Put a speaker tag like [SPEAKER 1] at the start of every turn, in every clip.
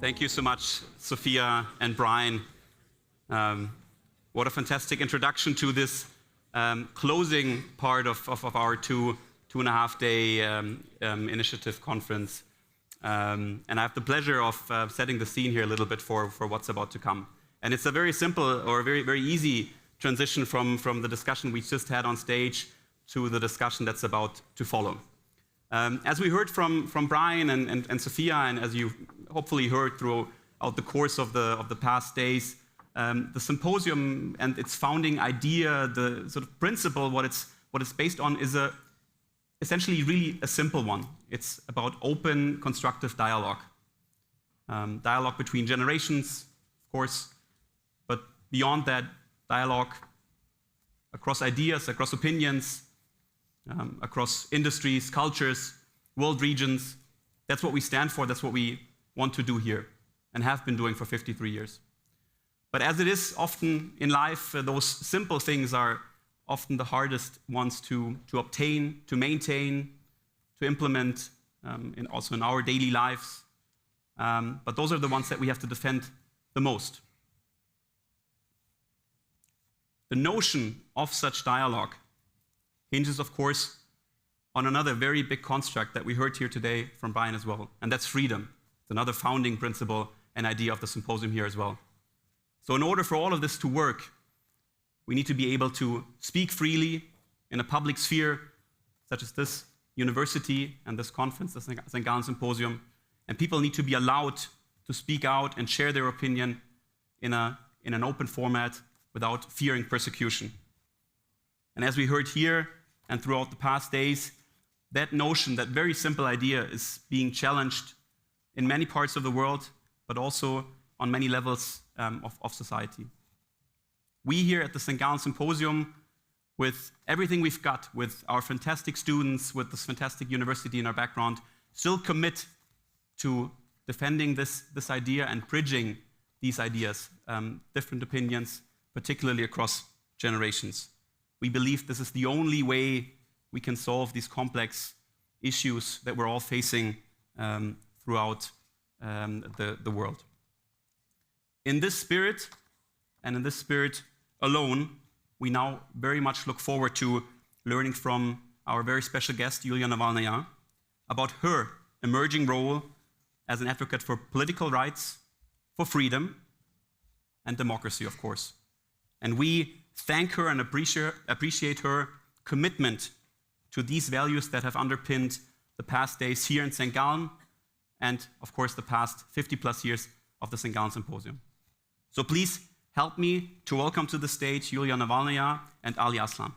[SPEAKER 1] Thank you so much, Sophia and Brian. What a fantastic introduction to this closing part of our two and a half day initiative conference. And I have the pleasure of setting the scene here a little bit for what's about to come. And it's a very simple or very easy transition from the discussion we just had on stage to the discussion that's about to follow. As we heard from Brian and Sophia, and as you hopefully heard throughout the course of the past days, the symposium and its founding idea, the sort of principle, what it's based on, is essentially really a simple one. It's about open, constructive dialogue. Dialogue between generations, of course, but beyond that, dialogue across ideas, across opinions, across industries, cultures, world regions. That's what we stand for, that's what we want to do here and have been doing for 53 years. But as it is often in life, those simple things are often the hardest ones to obtain, to maintain, to implement, also in our daily lives. But those are the ones that we have to defend the most. The notion of such dialogue hinges, of course, on another very big construct that we heard here today from Brian as well, and that's freedom. It's another founding principle and idea of the symposium here as well. So in order for all of this to work, we need to be able to speak freely in a public sphere, such as this university and this conference, the St. Gallen Symposium, and people need to be allowed to speak out and share their opinion in an open format without fearing persecution. And as we heard here and throughout the past days, that notion, that very simple idea, is being challenged in many parts of the world, but also on many levels of society. We here at the St. Gallen Symposium, with everything we've got, with our fantastic students, with this fantastic university in our background, still commit to defending this idea and bridging these ideas, different opinions, particularly across generations. We believe this is the only way we can solve these complex issues that we're all facing throughout the world. In this spirit, and in this spirit alone, we now very much look forward to learning from our very special guest, Yulia Navalnaya, about her emerging role as an advocate for political rights, for freedom, and democracy, of course. And we thank her and appreciate her commitment to these values that have underpinned the past days here in St. Gallen and, of course, the past 50+ years of the St. Gallen Symposium. So please help me to welcome to the stage Yulia Navalnaya and Ali Aslan.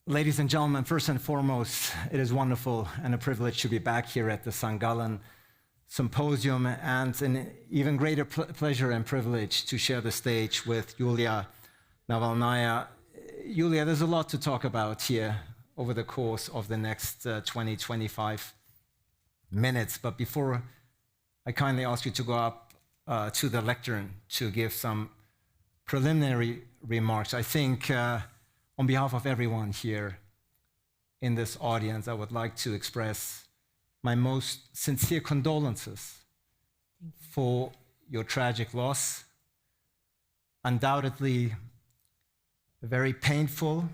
[SPEAKER 2] Ladies and gentlemen, first and foremost, it is wonderful and a privilege to be back here at the St. Gallen Symposium, and an even greater pleasure and privilege to share the stage with Yulia Navalnaya. Yulia, there's a lot to talk about here over the course of the next 20-25 minutes, but before I kindly ask you to go up to the lectern to give some preliminary remarks, I think on behalf of everyone here in this audience, I would like to express my most sincere condolences for your tragic loss. Undoubtedly, a very painful,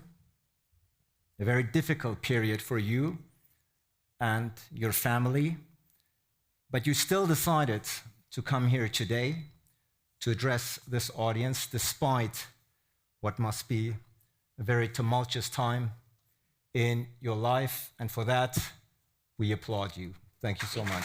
[SPEAKER 2] a very difficult period for you and your family, but you still decided to come here today to address this audience despite what must be a very tumultuous time in your life, and for that, we applaud you. Thank you so much.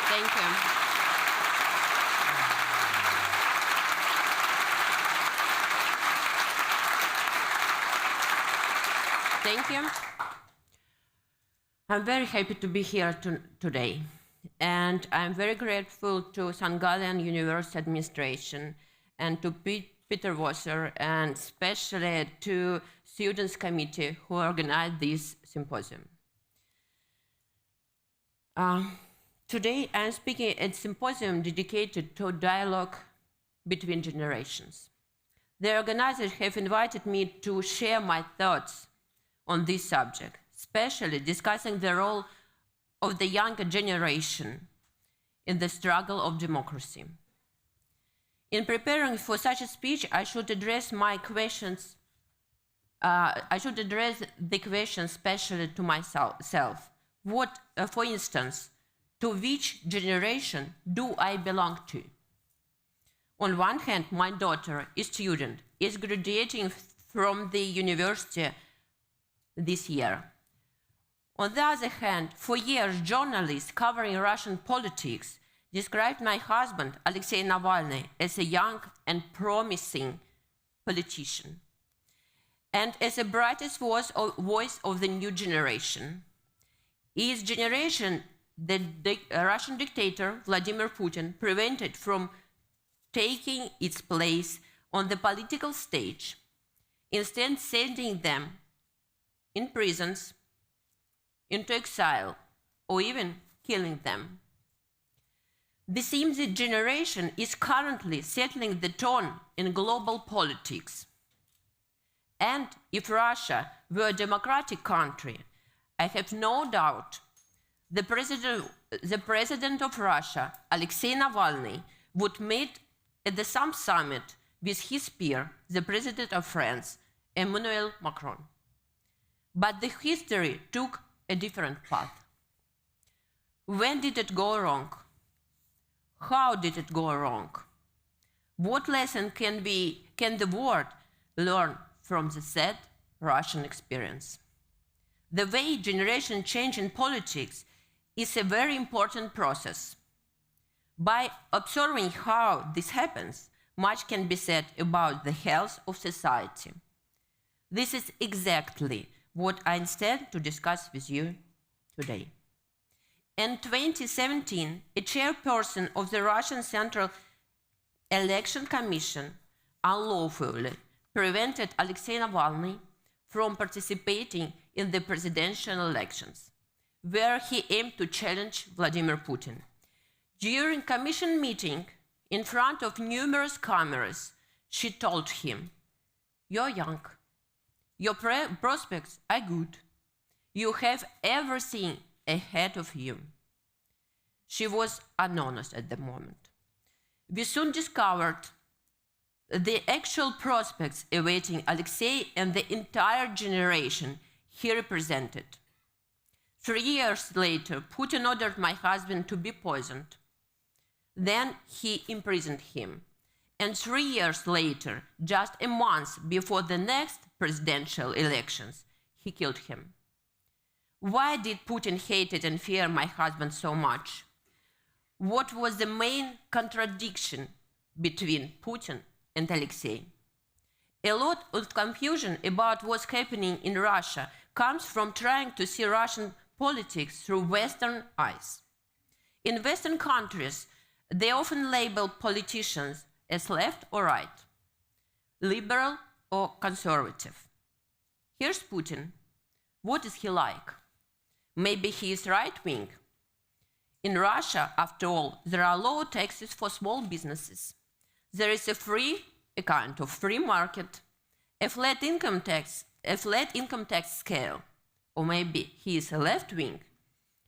[SPEAKER 3] Thank you. Thank you. I'm very happy to be here today. And I'm very grateful to St. Gallen University administration and to Peter Wasser, and especially to Students' Committee who organized this symposium. Today I'm speaking at a symposium dedicated to dialogue between generations. The organizers have invited me to share my thoughts on this subject, especially discussing the role of the younger generation in the struggle of democracy. In preparing for such a speech, I should address the question especially to myself. What, for instance, to which generation do I belong to? On one hand, my daughter, a student, is graduating from the university this year. On the other hand, for years, journalists covering Russian politics described my husband, Alexei Navalny, as a young and promising politician, and as the brightest voice of the new generation. His generation, the Russian dictator Vladimir Putin prevented from taking its place on the political stage, instead sending them in prisons, into exile, or even killing them. The same generation is currently settling the tone in global politics. And if Russia were a democratic country, I have no doubt the president of Russia, Alexei Navalny, would meet at the same summit with his peer, the president of France, Emmanuel Macron. But the history took a different path. When did it go wrong? How did it go wrong? What lesson can the world learn from the sad Russian experience? The way generation change in politics is a very important process. By observing how this happens, much can be said about the health of society. This is exactly what I intend to discuss with you today. In 2017, a chairperson of the Russian Central Election Commission unlawfully prevented Alexei Navalny from participating in the presidential elections, where he aimed to challenge Vladimir Putin. During commission meeting, in front of numerous cameras, she told him, "You're young. Your prospects are good. You have everything ahead of you." She was honest at the moment. We soon discovered the actual prospects awaiting Alexei and the entire generation he represented. 3 years later, Putin ordered my husband to be poisoned. Then he imprisoned him. And 3 years later, just a month before the next presidential elections, he killed him. Why did Putin hate and fear my husband so much? What was the main contradiction between Putin and Alexei? A lot of confusion about what's happening in Russia comes from trying to see Russian politics through Western eyes. In Western countries, they often label politicians as left or right, liberal or conservative. Here's Putin. What is he like? Maybe he is right-wing. In Russia, after all, there are low taxes for small businesses. There is a kind of free market, a flat income tax scale, or maybe he is a left-wing.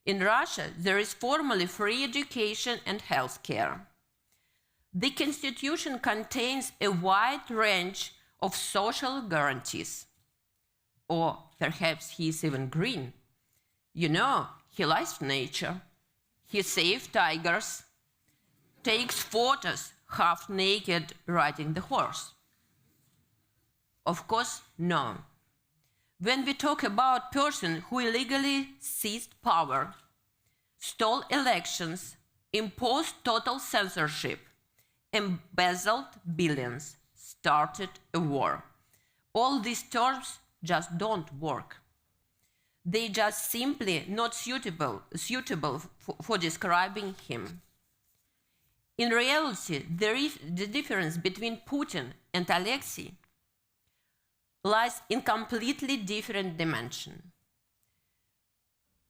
[SPEAKER 3] In Russia, there is formally free education and health care. The constitution contains a wide range of social guarantees. Or perhaps he is even green. You know, he likes nature. He saves tigers, takes photos half naked riding the horse. Of course, no. When we talk about person who illegally seized power, stole elections, imposed total censorship, embezzled billions, started a war, all these terms just don't work. They just simply not suitable for describing him. In reality, the difference between Putin and Alexei lies in completely different dimension.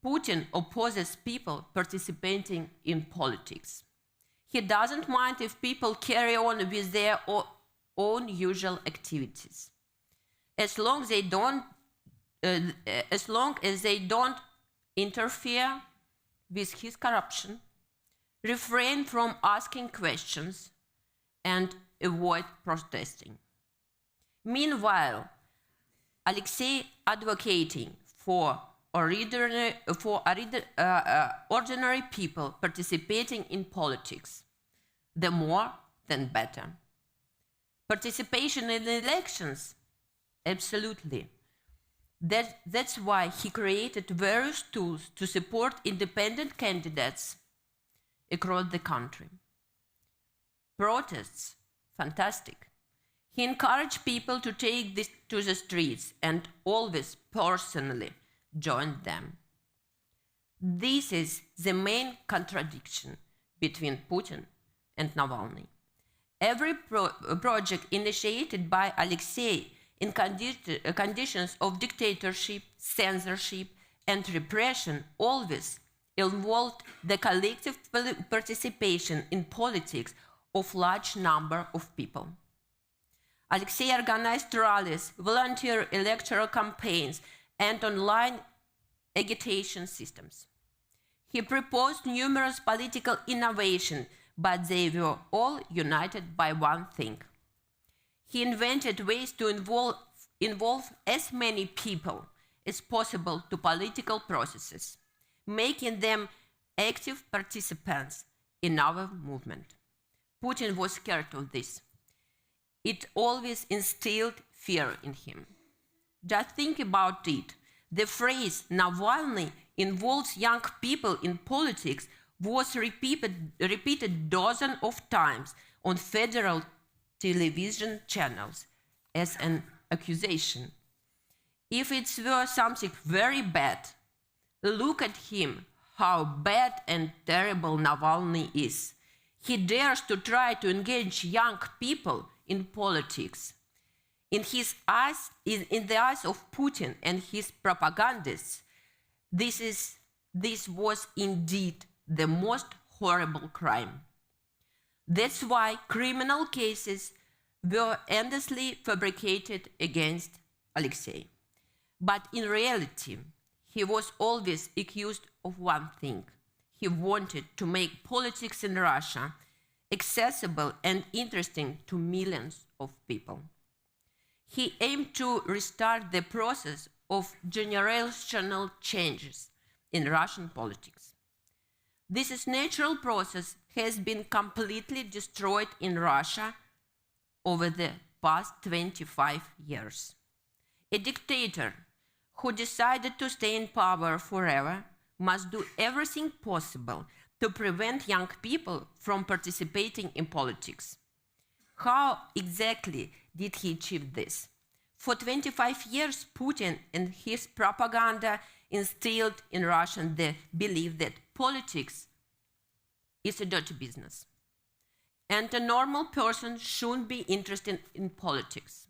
[SPEAKER 3] Putin opposes people participating in politics. He doesn't mind if people carry on with their own usual activities, as long as they don't interfere with his corruption, refrain from asking questions, and avoid protesting. Meanwhile, Alexei advocating for ordinary people participating in politics. The more, then better. Participation in elections? Absolutely. That's why he created various tools to support independent candidates across the country. Protests? Fantastic. He encouraged people to take this to the streets and always personally joined them. This is the main contradiction between Putin and Navalny. Every project initiated by Alexei in conditions of dictatorship, censorship, and repression always involved the collective participation in politics of large number of people. Alexei organized rallies, volunteer electoral campaigns, and online agitation systems. He proposed numerous political innovations, but they were all united by one thing. He invented ways to involve as many people as possible to political processes, making them active participants in our movement. Putin was scared of this. It always instilled fear in him. Just think about it. The phrase Navalny involves young people in politics was repeated dozens of times on federal television channels as an accusation. If it were something very bad, look at him, how bad and terrible Navalny is. He dares to try to engage young people in politics. In the eyes of Putin and his propagandists, this was indeed the most horrible crime. That's why criminal cases were endlessly fabricated against Alexei. But in reality, he was always accused of one thing. He wanted to make politics in Russia accessible and interesting to millions of people. He aimed to restart the process of generational changes in Russian politics. This natural process has been completely destroyed in Russia over the past 25 years. A dictator who decided to stay in power forever must do everything possible to prevent young people from participating in politics. How exactly did he achieve this? For 25 years, Putin and his propaganda instilled in Russians the belief that politics is a dirty business, and a normal person shouldn't be interested in politics.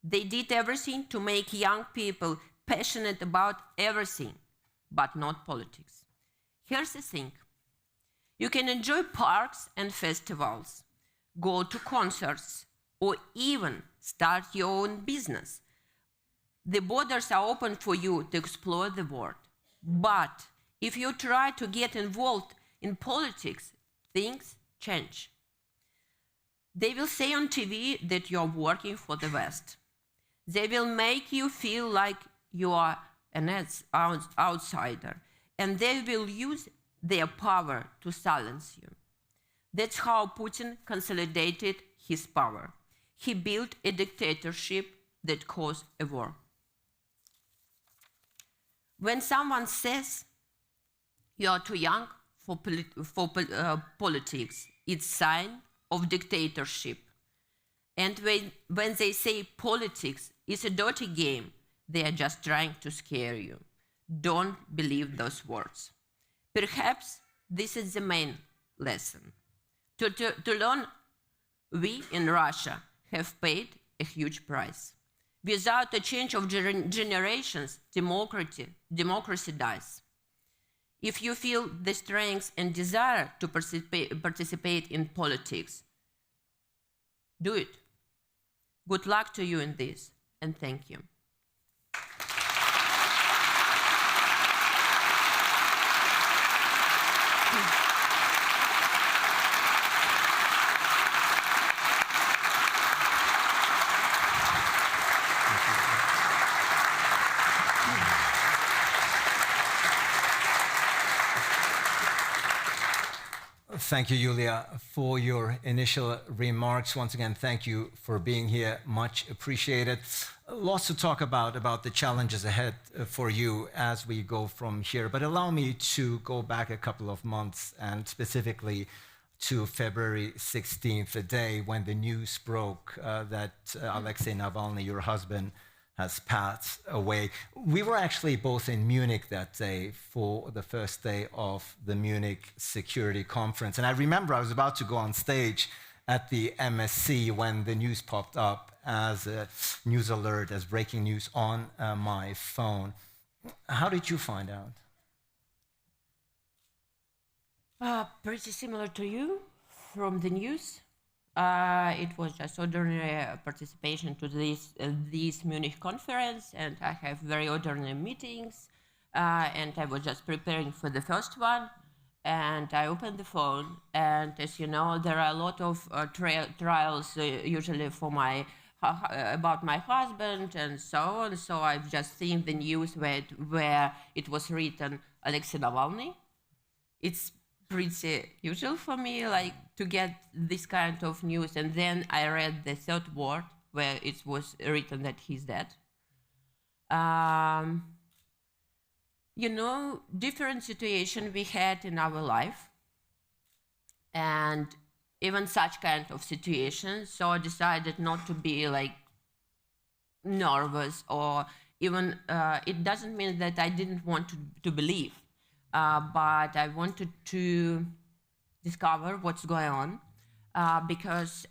[SPEAKER 3] They did everything to make young people passionate about everything, but not politics. Here's the thing. You can enjoy parks and festivals, go to concerts, or even start your own business. The borders are open for you to explore the world. But if you try to get involved in politics, things change. They will say on TV that you're working for the West. They will make you feel like you are an outsider, and they will use their power to silence you. That's how Putin consolidated his power. He built a dictatorship that caused a war. When someone says you are too young for politics, it's a sign of dictatorship. And when they say politics is a dirty game, they are just trying to scare you. Don't believe those words. Perhaps this is the main lesson. To learn, we in Russia have paid a huge price. Without a change of generations, democracy dies. If you feel the strength and desire to participate in politics, do it. Good luck to you in this, and thank you.
[SPEAKER 2] Thank you, Yulia, for your initial remarks. Once again, thank you for being here. Much appreciated. Lots to talk about the challenges ahead for you as we go from here. But allow me to go back a couple of months and specifically to February 16th, the day when the news broke that Alexei Navalny, your husband, has passed away. We were actually both in Munich that day for the first day of the Munich Security Conference. And I remember I was about to go on stage at the MSC when the news popped up as a news alert, as breaking news on my phone. How did you find out?
[SPEAKER 3] Pretty similar to you from the news. It was just ordinary participation to this Munich conference, and I have very ordinary meetings, and I was just preparing for the first one, and I opened the phone, and as you know, there are a lot of trials usually for about my husband and so on, so I've just seen the news where it was written Alexei Navalny. It's pretty usual for me, like, to get this kind of news, and then I read the third word where it was written that he's dead. You know, different situation we had in our life, and even such kind of situations, so I decided not to be like nervous, or even, it doesn't mean that I didn't want to believe. But I wanted to discover what's going on because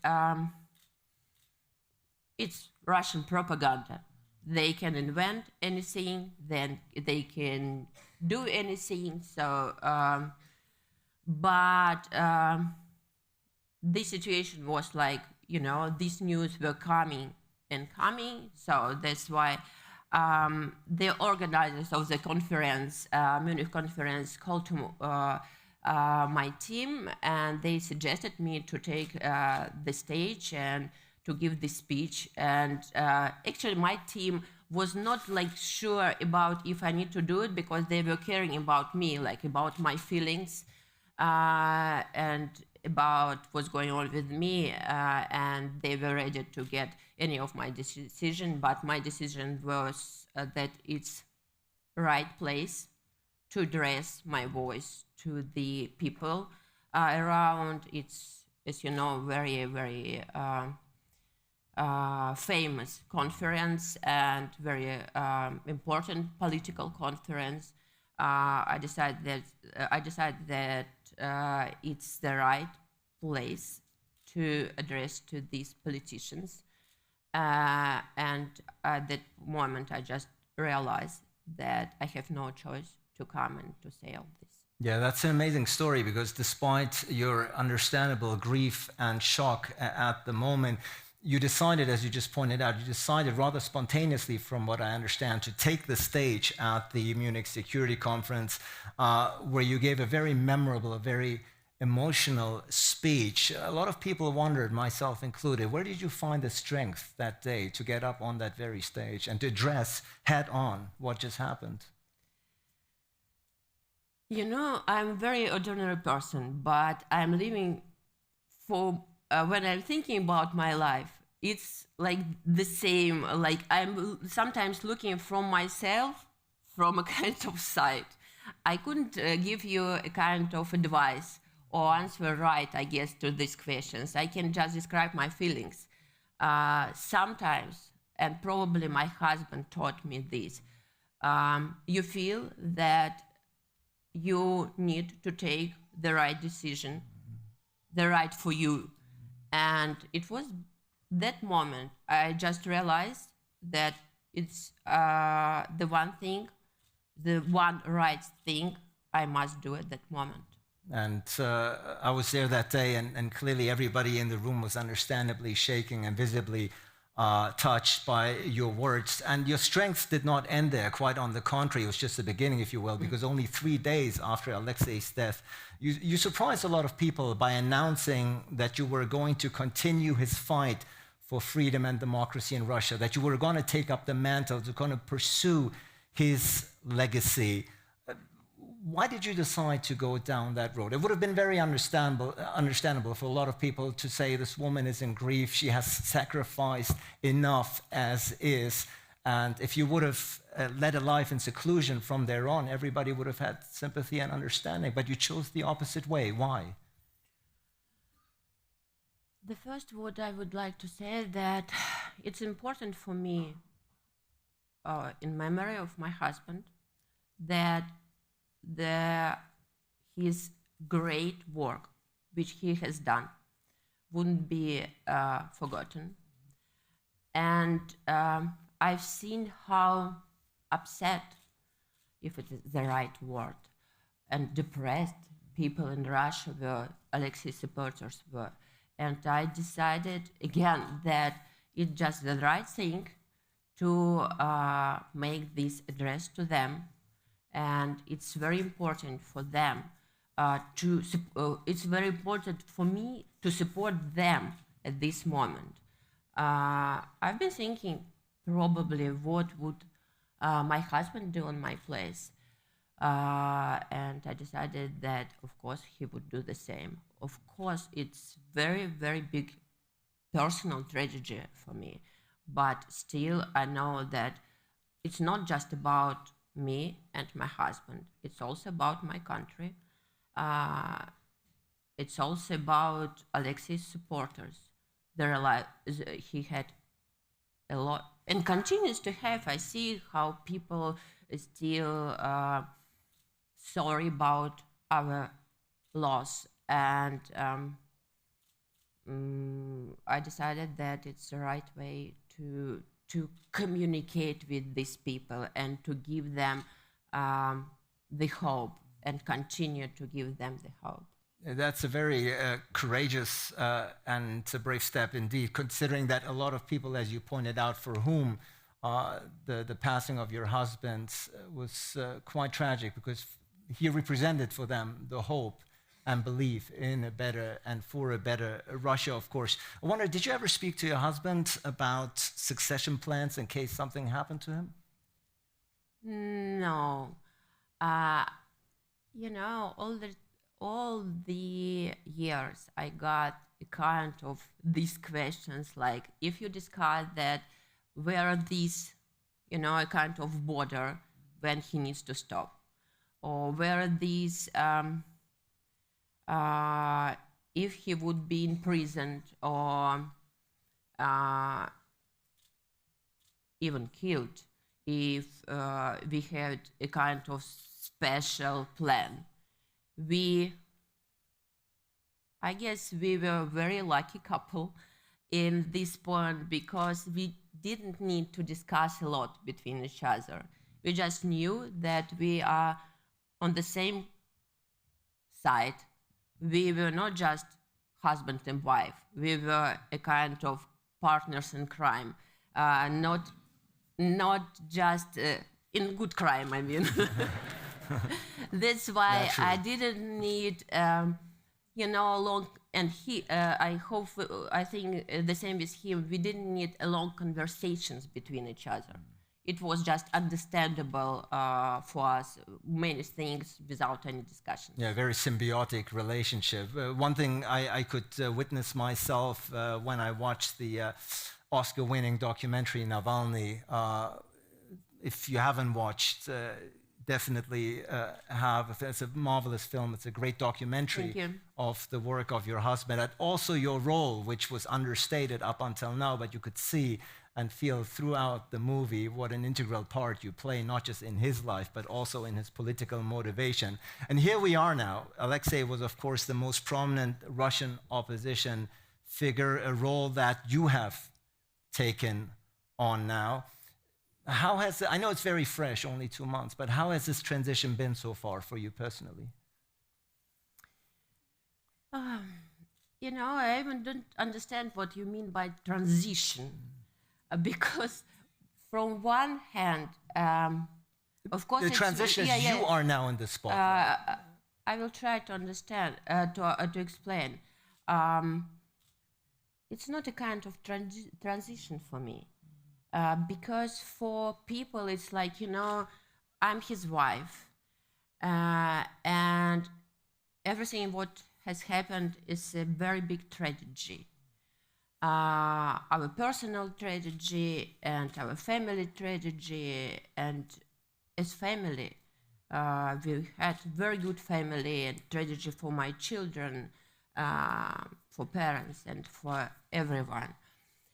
[SPEAKER 3] it's Russian propaganda. They can invent anything, then they can do anything. So, but this situation was like, you know, these news were coming and coming. So that's why the organizers of the conference, Munich conference, called to my team, and they suggested me to take the stage and to give this speech. And actually, my team was not like sure about if I need to do it, because they were caring about me, like about my feelings and about what's going on with me, and they were ready to get any of my decision, but my decision was that it's right place to address my voice to the people around. It's, as you know, very, very famous conference and very important political conference. I decided that it's the right place to address to these politicians. And at that moment, I just realized that I have no choice to come and to say all this.
[SPEAKER 2] Yeah, that's an amazing story, because despite your understandable grief and shock at the moment, you decided, as you just pointed out, you decided rather spontaneously, from what I understand, to take the stage at the Munich Security Conference, where you gave a very memorable, a very emotional speech. A lot of people wondered, myself included, where did you find the strength that day to get up on that very stage and to address head on what just happened?
[SPEAKER 3] You know, I'm a very ordinary person, but I'm living for, when I'm thinking about my life, it's like the same, like I'm sometimes looking from myself from a kind of side. I couldn't give you a kind of advice or answer right, I guess, to these questions. I can just describe my feelings. Sometimes, and probably my husband taught me this, you feel that you need to take the right decision, the right for you. And it was that moment I just realized that it's the one right thing I must do at that moment.
[SPEAKER 2] And I was there that day, and clearly everybody in the room was understandably shaking and visibly touched by your words. And your strength did not end there. Quite on the contrary, it was just the beginning, if you will, because only 3 days after Alexei's death, you surprised a lot of people by announcing that you were going to continue his fight for freedom and democracy in Russia, that you were going to take up the mantle, to going to pursue his legacy. Why did you decide to go down that road? It would have been very understandable for a lot of people to say this woman is in grief, she has sacrificed enough as is, and if you would have led a life in seclusion from there on, everybody would have had sympathy and understanding, but you chose the opposite way. Why?
[SPEAKER 3] The first word I would like to say is that it's important for me, in memory of my husband, that his great work, which he has done, wouldn't be forgotten. And I've seen how upset, if it is the right word, and depressed people in Russia were, Alexei supporters were. And I decided again that it's just the right thing to make this address to them. And it's very important for them it's very important for me to support them at this moment. I've been thinking probably what would my husband do in my place. And I decided that, of course, he would do the same. Of course, it's very, very big personal tragedy for me. But still, I know that it's not just about me and my husband. It's also about my country. It's also about Alexei's supporters. He had a lot and continues to have. I see how people are still sorry about our loss, and I decided that it's the right way to communicate with these people and to give them the hope and continue to give them the hope.
[SPEAKER 2] That's a very courageous and a brave step indeed, considering that a lot of people, as you pointed out, for whom the passing of your husband was quite tragic, because he represented for them the hope and belief in a better and for a better Russia, of course. I wonder, did you ever speak to your husband about succession plans in case something happened to him?
[SPEAKER 3] No. You know, all the years I got a kind of these questions, like if you discard that, where are these, you know, a kind of border when he needs to stop, or where are these if he would be imprisoned or even killed, if we had a kind of special plan. I guess we were a very lucky couple in this point, because we didn't need to discuss a lot between each other. We just knew that we are on the same side. We were not just husband and wife. We were a kind of partners in crime, not just in good crime, I mean. That's why I didn't need, you know, long, and I think the same with him, we didn't need long conversations between each other. It was just understandable for us, many things without any discussion.
[SPEAKER 2] Yeah, very symbiotic relationship. One thing I could witness myself when I watched the Oscar-winning documentary Navalny. If you haven't watched, definitely have. It's a marvelous film. It's a great documentary of the work of your husband, and also your role, which was understated up until now, but you could see and feel throughout the movie what an integral part you play, not just in his life, but also in his political motivation. And here we are now. Alexei was, of course, the most prominent Russian opposition figure, a role that you have taken on now. How has, I know it's very fresh, only 2 months, but how has this transition been so far for you personally?
[SPEAKER 3] You know, I even don't understand what you mean by transition, because from one hand, of course,
[SPEAKER 2] The transition is you are now in the spotlight.
[SPEAKER 3] I will try to understand, to explain. It's not a kind of transition for me, because for people it's like, you know, I'm his wife, and everything what has happened is a very big tragedy. Our personal tragedy and our family tragedy, and as family, we had very good family and tragedy for my children, for parents and for everyone.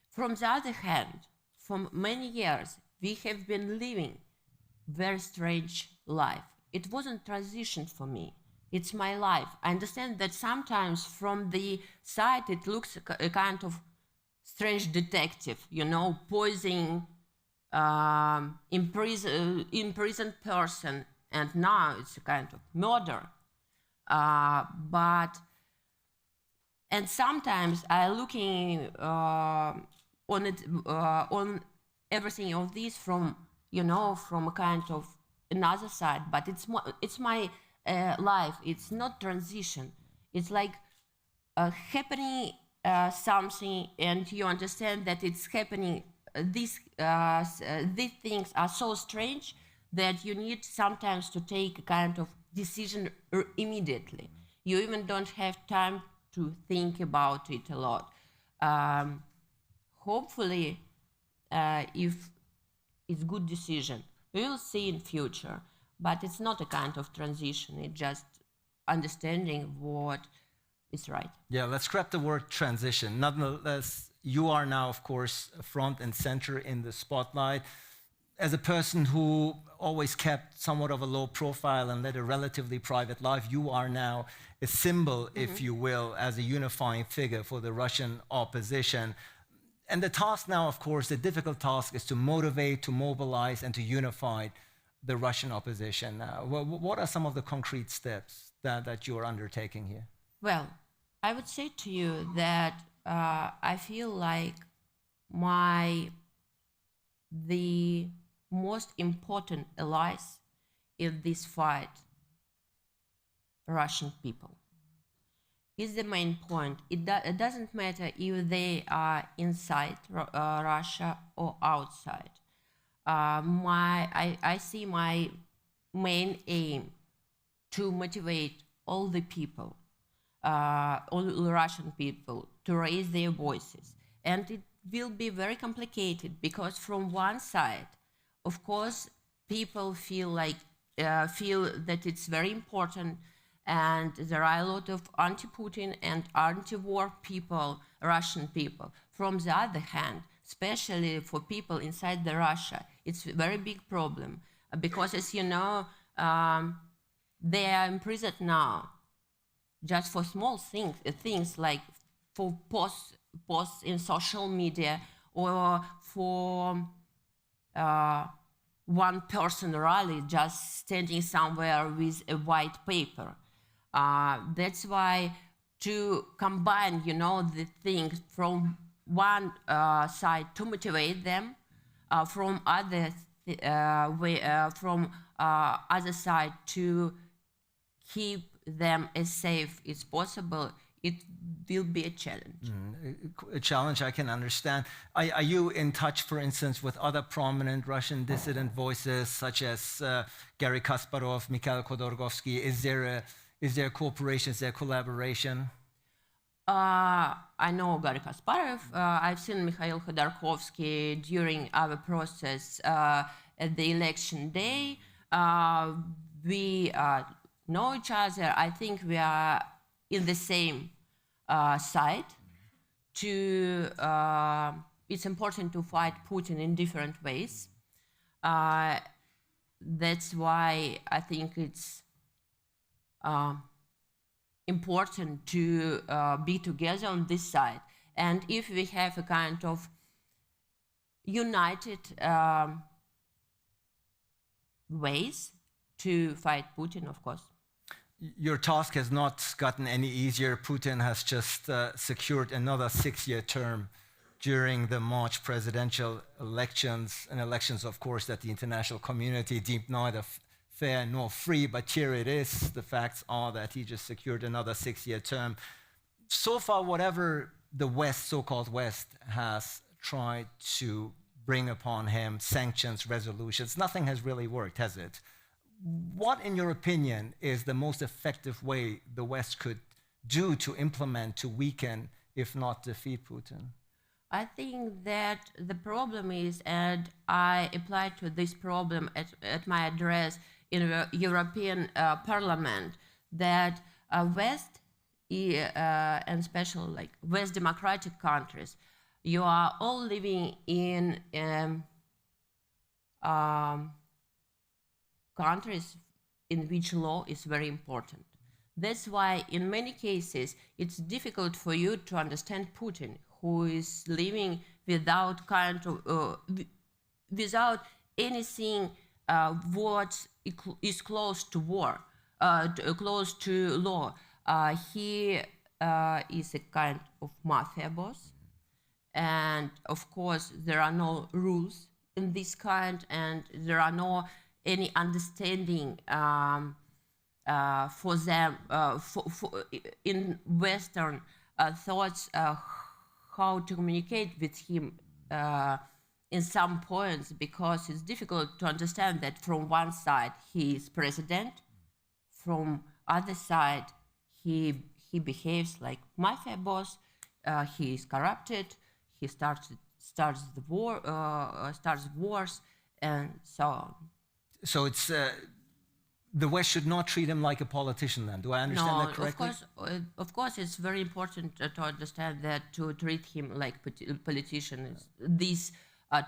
[SPEAKER 3] From the other hand, for many years, we have been living very strange life. It wasn't transition for me. It's my life. I understand that sometimes from the side it looks a kind of strange detective, you know, poisoning imprisoned person, and now it's a kind of murder. And sometimes I'm looking on it, on everything of this from, you know, from a kind of another side. But it's my life. It's not transition. It's like happening something, and you understand that it's happening. These things are so strange that you need sometimes to take a kind of decision immediately. You even don't have time to think about it a lot. Hopefully, if it's good decision, we will see in future. But it's not a kind of transition. It's just understanding what is right.
[SPEAKER 2] Yeah, let's scrap the word transition. Nonetheless, you are now, of course, front and center in the spotlight. As a person who always kept somewhat of a low profile and led a relatively private life, you are now a symbol, if you will, as a unifying figure for the Russian opposition. And the task now, of course, the difficult task is to motivate, to mobilize, and to unify the Russian opposition. What are some of the concrete steps that you are undertaking here?
[SPEAKER 3] Well, I would say to you that I feel like the most important allies in this fight, Russian people, is the main point. It doesn't matter if they are inside Russia or outside. I see my main aim to motivate all the people, all Russian people, to raise their voices. And it will be very complicated because from one side, of course, people feel that it's very important, and there are a lot of anti-Putin and anti-war people, Russian people. From the other hand, especially for people inside Russia, it's a very big problem because, as you know, they are imprisoned now just for small things like for posts in social media, or for one person rally just standing somewhere with a white paper. That's why to combine, you know, the things from one side to motivate them, from other side to keep them as safe as possible, it will be a challenge.
[SPEAKER 2] A challenge I can understand. Are you in touch, for instance, with other prominent Russian dissident voices such as Garry Kasparov, Mikhail Khodorkovsky? Is there cooperation, is there collaboration?
[SPEAKER 3] I know Garry Kasparov. I've seen Mikhail Khodorkovsky during our process at the election day. We know each other. I think we are in the same side to it's important to fight Putin in different ways. That's why I think it's important to be together on this side. And if we have a kind of united ways to fight Putin, of course.
[SPEAKER 2] Your task has not gotten any easier. Putin has just secured another 6-year term during the March presidential elections, and elections, of course, that the international community deemed neither fair nor free, but here it is. The facts are that he just secured another 6-year term. So far, whatever the West, so-called West, has tried to bring upon him, sanctions, resolutions, nothing has really worked, has it? What, in your opinion, is the most effective way the West could do to implement, to weaken, if not defeat Putin?
[SPEAKER 3] I think that the problem is, and I applied to this problem at my address in the European Parliament, that West, and especially like West democratic countries, you are all living in countries in which law is very important. That's why in many cases it's difficult for you to understand Putin, who is living without without anything what is close to war, close to law. He is a kind of mafia boss, and of course there are no rules in this kind, and there are no any understanding for them in Western thoughts how to communicate with him in some points, because it's difficult to understand that from one side he is president, from other side he behaves like mafia boss, he is corrupted, he starts the war, starts wars, and so on.
[SPEAKER 2] So it's the West should not treat him like a politician then. Do I understand that correctly?
[SPEAKER 3] Of course, it's very important to understand that to treat him like politician, this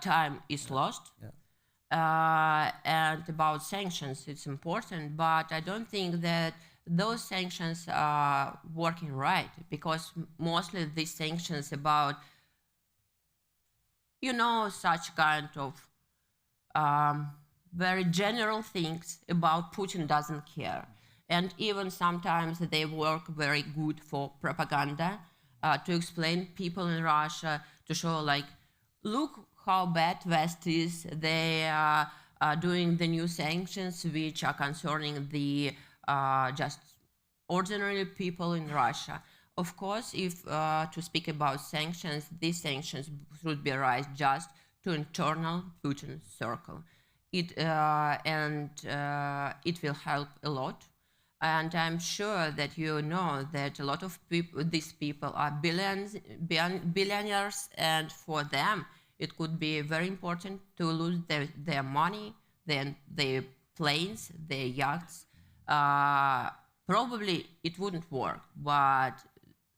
[SPEAKER 3] time is lost. Yeah. And about sanctions, it's important, but I don't think that those sanctions are working right, because mostly these sanctions about, such kind of very general things about Putin doesn't care. And even sometimes they work very good for propaganda, to explain people in Russia, to show like, look how bad West is. They are doing the new sanctions which are concerning the just ordinary people in Russia. Of course, if to speak about sanctions, these sanctions should be raised just to internal Putin circle. It will help a lot, and I'm sure that you know that a lot of people, these people are billionaires, and for them it could be very important to lose their money, their planes, their yachts. Probably it wouldn't work, but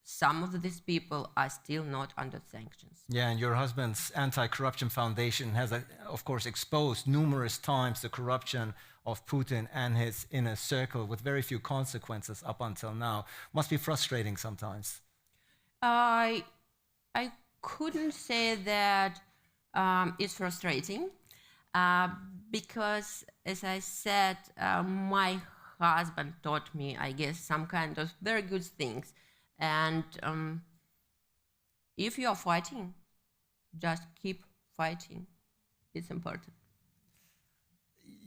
[SPEAKER 3] some of these people are still not under sanctions.
[SPEAKER 2] Yeah, and your husband's anti-corruption foundation has, of course, exposed numerous times the corruption of Putin and his inner circle with very few consequences up until now. Must be frustrating sometimes.
[SPEAKER 3] I couldn't say that it's frustrating, because, as I said, my husband taught me, I guess, some kind of very good things. And if you are fighting, just keep fighting. It's important.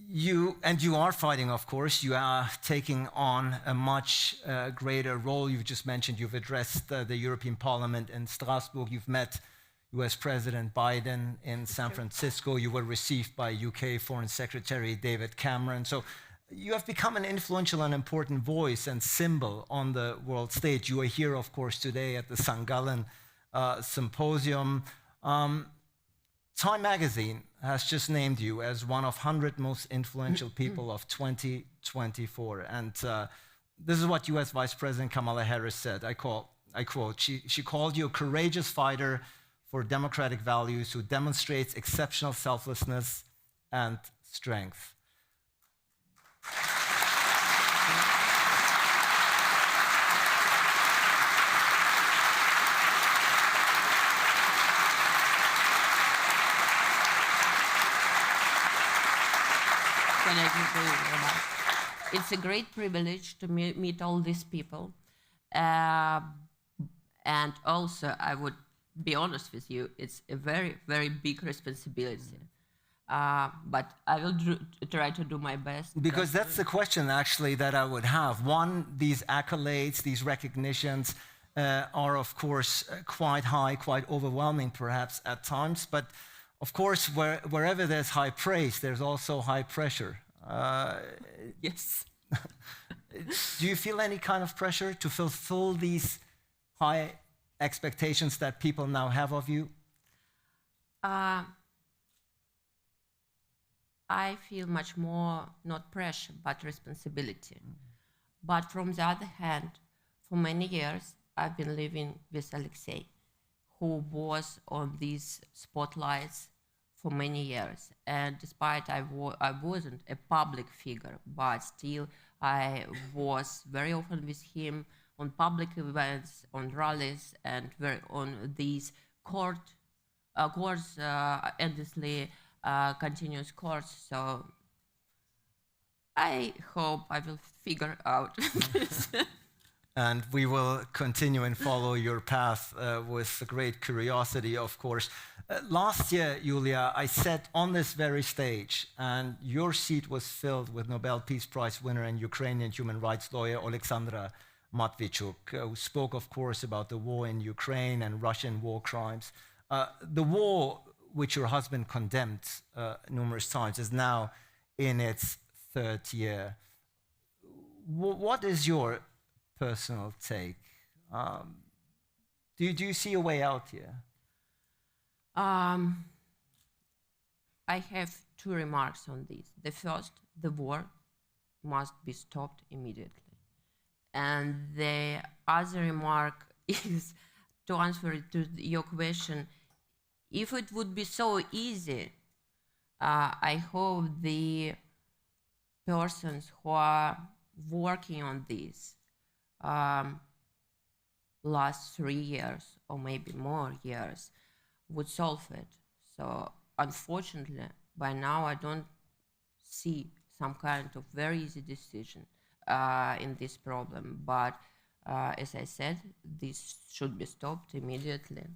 [SPEAKER 2] You are fighting, of course. You are taking on a much greater role. You've just mentioned you've addressed the European Parliament in Strasbourg. You've met US President Biden in San Francisco. You were received by UK Foreign Secretary David Cameron. So you have become an influential and important voice and symbol on the world stage. You are here, of course, today at the St. Gallen Symposium. Time magazine has just named you as one of 100 most influential people of 2024. And this is what US Vice President Kamala Harris said. I quote, she called you a courageous fighter for democratic values, who demonstrates exceptional selflessness and strength.
[SPEAKER 3] It's a great privilege to meet all these people. And also, I would be honest with you, it's a very, very big responsibility. But I will try to do my best.
[SPEAKER 2] Because that's the question, actually, that I would have. One, these accolades, these recognitions are, of course, quite high, quite overwhelming, perhaps, at times. But, of course, wherever there's high praise, there's also high pressure.
[SPEAKER 3] Yes.
[SPEAKER 2] Do you feel any kind of pressure to fulfill these high expectations that people now have of you?
[SPEAKER 3] I feel much more, not pressure, but responsibility. But from the other hand, for many years, I've been living with Alexei, who was on these spotlights for many years. And despite I wasn't a public figure, but still I was very often with him on public events, on rallies, and on these endlessly continuous course. So I hope I will figure out this.
[SPEAKER 2] And we will continue and follow your path with great curiosity, of course. Last year, Yulia, I sat on this very stage, and your seat was filled with Nobel Peace Prize winner and Ukrainian human rights lawyer Oleksandra Matvichuk, who spoke, of course, about the war in Ukraine and Russian war crimes. The war, which your husband condemned numerous times, is now in its third year. What is your personal take? Do you see a way out here?
[SPEAKER 3] I have two remarks on this. The first, the war must be stopped immediately. And the other remark is to answer to your question, if it would be so easy, I hope the persons who are working on this last 3 years or maybe more years would solve it. So unfortunately, by now I don't see some kind of very easy decision in this problem. But as I said, this should be stopped immediately.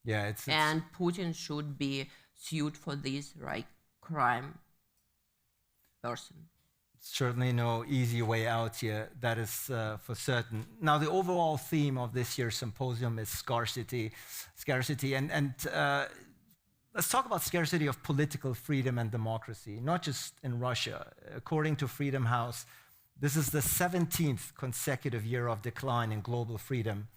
[SPEAKER 2] Yeah,
[SPEAKER 3] and Putin should be sued for this crime person.
[SPEAKER 2] Certainly no easy way out here, that is for certain. Now, the overall theme of this year's symposium is scarcity. And let's talk about scarcity of political freedom and democracy, not just in Russia. According to Freedom House, this is the 17th consecutive year of decline in global freedom,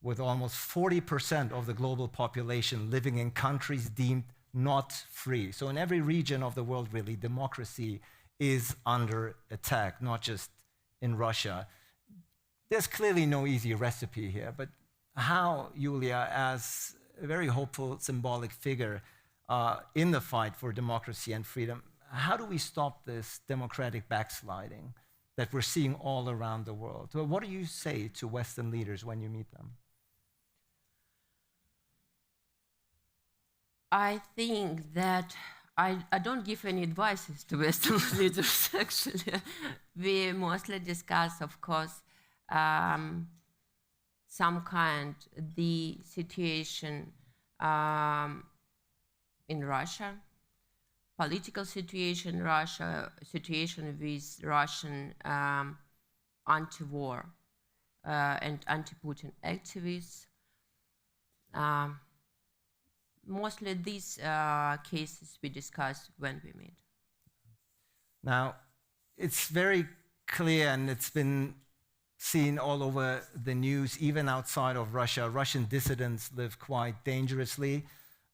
[SPEAKER 2] with almost 40% of the global population living in countries deemed not free. So in every region of the world, really, democracy is under attack, not just in Russia. There's clearly no easy recipe here, but how, Yulia, as a very hopeful, symbolic figure in the fight for democracy and freedom, how do we stop this democratic backsliding that we're seeing all around the world? Well, what do you say to Western leaders when you meet them?
[SPEAKER 3] I think that I don't give any advices to Western leaders, actually. We mostly discuss, of course, some kind, the situation in Russia, political situation in Russia, situation with Russian anti-war and anti-Putin activists. Mostly these cases we discuss when we meet.
[SPEAKER 2] Now, it's very clear, and it's been seen all over the news, even outside of Russia. Russian dissidents live quite dangerously.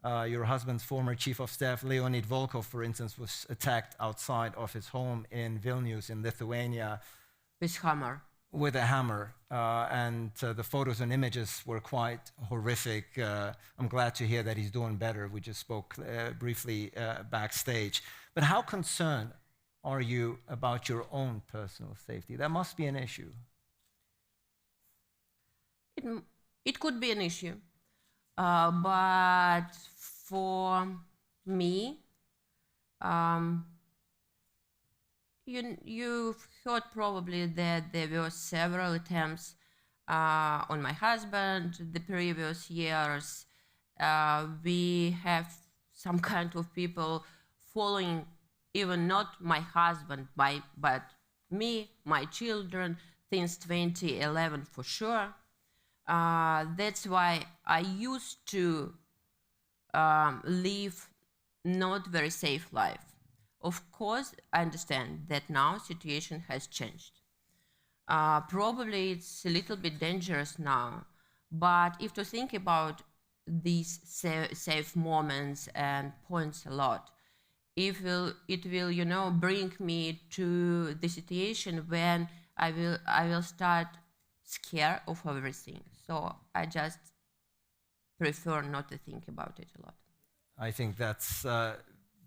[SPEAKER 2] Your husband's former chief of staff, Leonid Volkov, for instance, was attacked outside of his home in Vilnius in Lithuania.
[SPEAKER 3] With hammer.
[SPEAKER 2] with a hammer, and the photos and images were quite horrific. I'm glad to hear that he's doing better. We just spoke briefly backstage. But how concerned are you about your own personal safety? That must be an issue.
[SPEAKER 3] It could be an issue, but for me, you've heard probably that there were several attempts on my husband the previous years. We have some kind of people following even not my husband, but me, my children, since 2011 for sure. That's why I used to live not very safe life. Of course, I understand that now situation has changed. Probably it's a little bit dangerous now, but if to think about these safe moments and points a lot, it will, you know, bring me to the situation when I will start scared of everything. So I just prefer not to think about it a lot.
[SPEAKER 2] I think that's a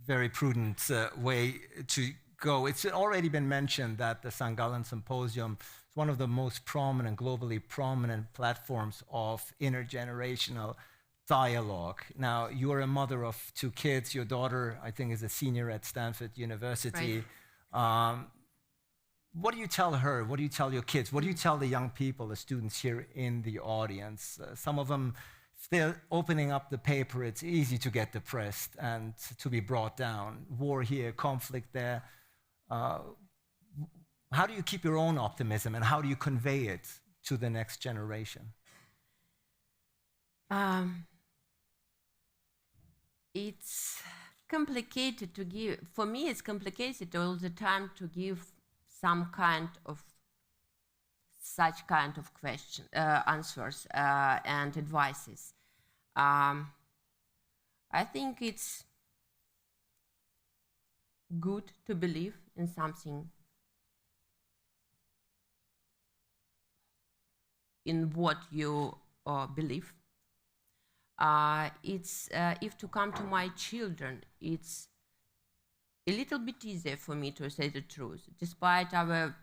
[SPEAKER 2] very prudent way to go. It's already been mentioned that the St. Gallen Symposium is one of the most prominent, globally prominent platforms of intergenerational dialogue. Now, you're a mother of 2 kids. Your daughter, I think, is a senior at Stanford University. Right. What do you tell her? What do you tell your kids? What do you tell the young people, the students here in the audience? Some of them, if they're opening up the paper, it's easy to get depressed and to be brought down. War here, conflict there. How do you keep your own optimism, and how do you convey it to the next generation?
[SPEAKER 3] It's complicated to give. For me, it's complicated all the time to give some kind of such kind of question, answers and advices. I think it's good to believe in something, in what you believe. If to come to my children, it's a little bit easier for me to say the truth, despite our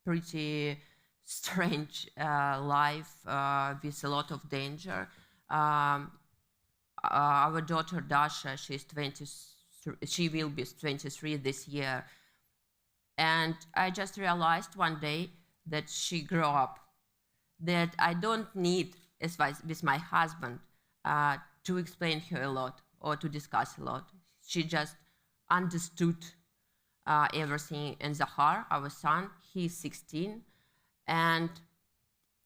[SPEAKER 3] pretty strange life with a lot of danger. Our daughter Dasha, she will be 23 this year, and I just realized one day that she grew up, that I don't need, as with my husband, to explain her a lot or to discuss a lot. She just understood everything. And Zahar, our son, he's 16, and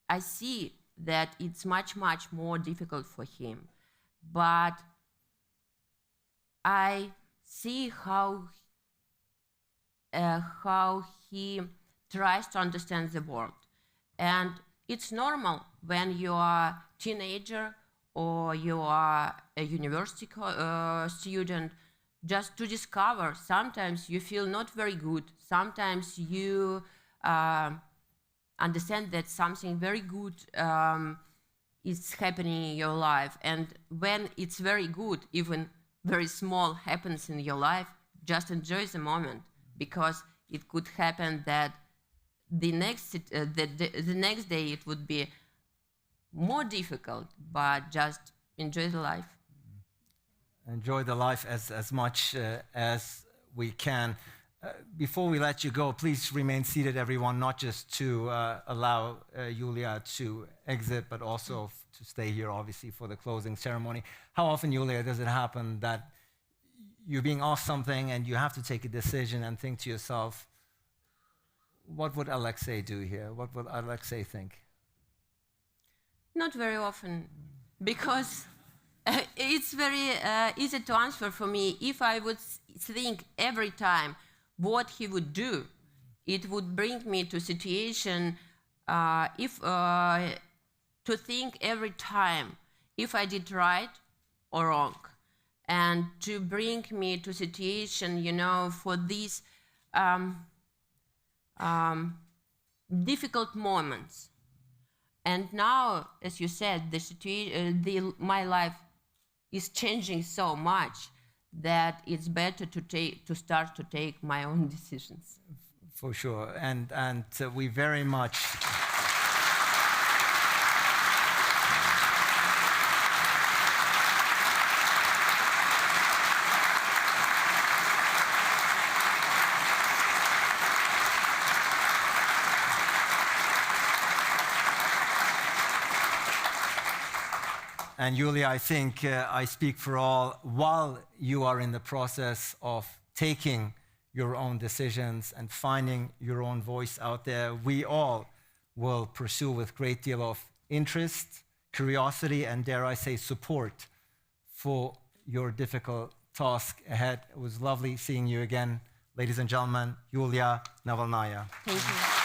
[SPEAKER 3] I see that it's much, much more difficult for him. But I see how he tries to understand the world. And it's normal when you are a teenager or you are a university student, just to discover. Sometimes you feel not very good. Sometimes you understand that something very good is happening in your life. And when it's very good, even very small happens in your life, just enjoy the moment, because it could happen that the next day it would be more difficult, but just enjoy the life.
[SPEAKER 2] Enjoy the life as much as we can. Before we let you go, please remain seated, everyone, not just to allow Yulia to exit, but also to stay here, obviously, for the closing ceremony. How often, Yulia, does it happen that you're being asked something and you have to take a decision and think to yourself, what would Alexei do here? What would Alexei think?
[SPEAKER 3] Not very often, because it's very easy to answer for me. If I would think every time what he would do, it would bring me to a situation to think every time if I did right or wrong, and to bring me to a situation, you know, for this difficult moments. And now, as you said, my life is changing so much that it's better to start to take my own decisions.
[SPEAKER 2] For sure, and we very much. And Yulia, I think I speak for all, while you are in the process of taking your own decisions and finding your own voice out there, we all will pursue with great deal of interest, curiosity, and dare I say support for your difficult task ahead. It was lovely seeing you again. Ladies and gentlemen, Yulia Navalnaya.
[SPEAKER 3] Thank you.